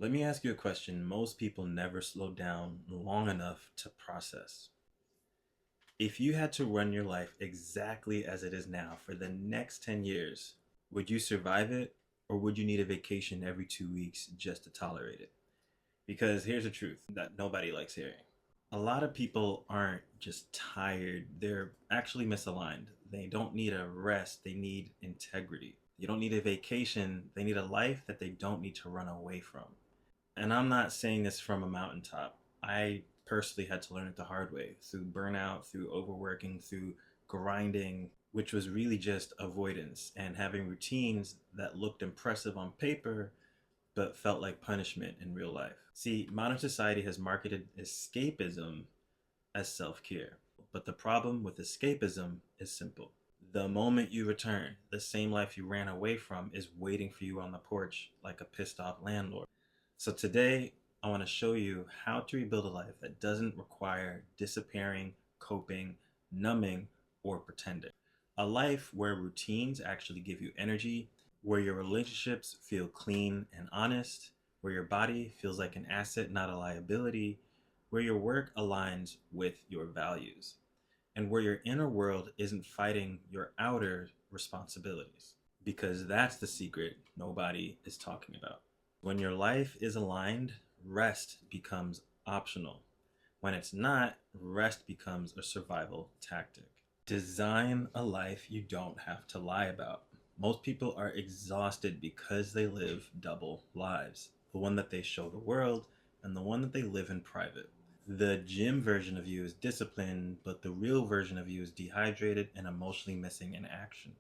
Let me ask you a question most people never slow down long enough to process. If you had to run your life exactly as it is now for the next 10 years, would you survive it or would you need a vacation every 2 weeks just to tolerate it? Because here's the truth that nobody likes hearing. A lot of people aren't just tired, they're actually misaligned. They don't need a rest, they need integrity. You don't need a vacation, they need a life that they don't need to run away from. And I'm not saying this from a mountaintop. I personally had to learn it the hard way through burnout, through overworking, through grinding, which was really just avoidance and having routines that looked impressive on paper but felt like punishment in real life. See, modern society has marketed escapism as self care. But the problem with escapism is simple. The moment you return, the same life you ran away from is waiting for you on the porch like a pissed off landlord. So today, I want to show you how to rebuild a life that doesn't require disappearing, coping, numbing, or pretending. A life where routines actually give you energy, where your relationships feel clean and honest, where your body feels like an asset, not a liability, where your work aligns with your values, and where your inner world isn't fighting your outer responsibilities. Because that's the secret nobody is talking about. When your life is aligned, rest becomes optional. When it's not, rest becomes a survival tactic. Design a life you don't have to lie about. Most people are exhausted because they live double lives, the one that they show the world and the one that they live in private. The gym version of you is disciplined, but the real version of you is dehydrated and emotionally missing in action.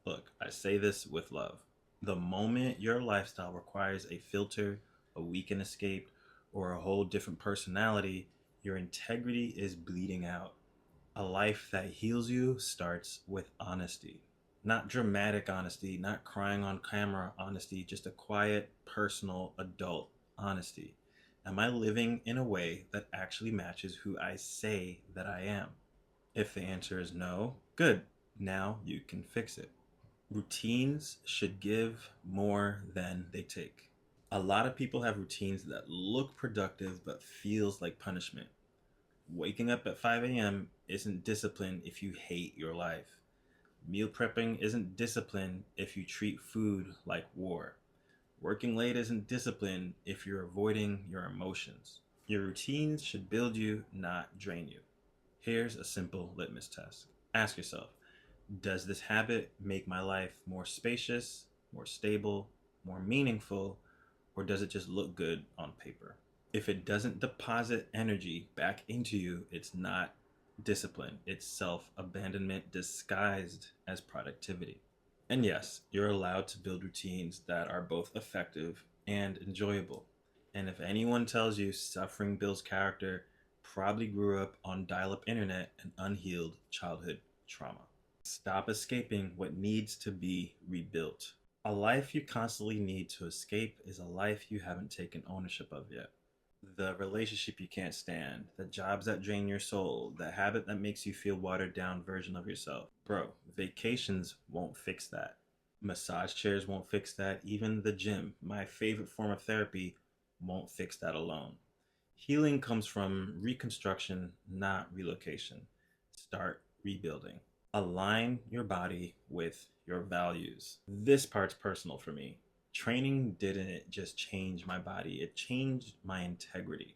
Look, I say this with love. The moment your lifestyle requires a filter, a weekend escape, or a whole different personality, your integrity is bleeding out. A life that heals you starts with honesty. Not dramatic honesty, not crying on camera honesty, just a quiet, personal, adult honesty. Am I living in a way that actually matches who I say that I am? If the answer is no, good. Now you can fix it. Routines should give more than they take. A lot of people have routines that look productive but feels like punishment. Waking up at 5 a.m. isn't discipline if you hate your life. Meal prepping isn't discipline if you treat food like war. Working late isn't discipline if you're avoiding your emotions. Your routines should build you, not drain you. Here's a simple litmus test. Ask yourself, does this habit make my life more spacious, more stable, more meaningful, or does it just look good on paper? If it doesn't deposit energy back into you, it's not discipline. It's self-abandonment disguised as productivity. And yes, you're allowed to build routines that are both effective and enjoyable. And if anyone tells you suffering builds character, probably grew up on dial-up internet and unhealed childhood trauma. Stop escaping what needs to be rebuilt. A life you constantly need to escape is a life you haven't taken ownership of yet. The relationship you can't stand, the jobs that drain your soul, the habit that makes you feel watered down version of yourself. Bro, vacations won't fix that. Massage chairs won't fix that. Even the gym, my favorite form of therapy, won't fix that alone. Healing comes from reconstruction, not relocation. Start rebuilding. Align your body with your values. This part's personal for me. Training didn't just change my body, it changed my integrity.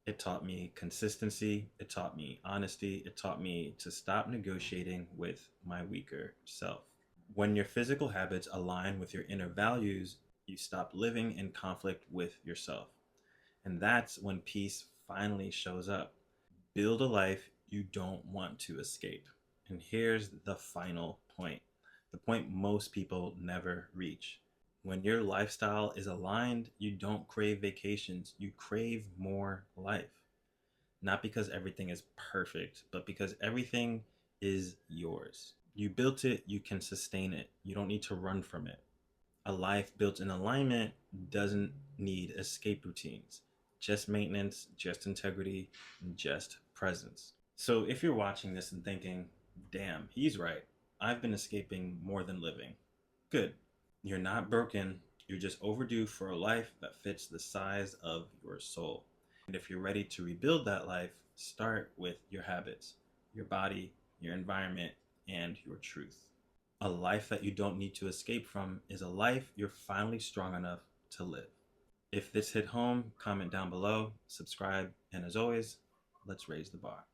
It taught me consistency, it taught me honesty, it taught me to stop negotiating with my weaker self. When your physical habits align with your inner values, you stop living in conflict with yourself. And that's when peace finally shows up. Build a life you don't want to escape. And here's the final point, the point most people never reach. When your lifestyle is aligned, you don't crave vacations, you crave more life. Not because everything is perfect, but because everything is yours. You built it, you can sustain it. You don't need to run from it. A life built in alignment doesn't need escape routines, just maintenance, just integrity, and just presence. So if you're watching this and thinking, damn, he's right, I've been escaping more than living. Good. You're not broken, You're just overdue for a life that fits the size of your soul. And if you're ready to rebuild that life, start with your habits, your body, your environment, and your truth. A life that you don't need to escape from is a life you're finally strong enough to live. If this hit home, comment down below, subscribe, and as always, let's raise the bar.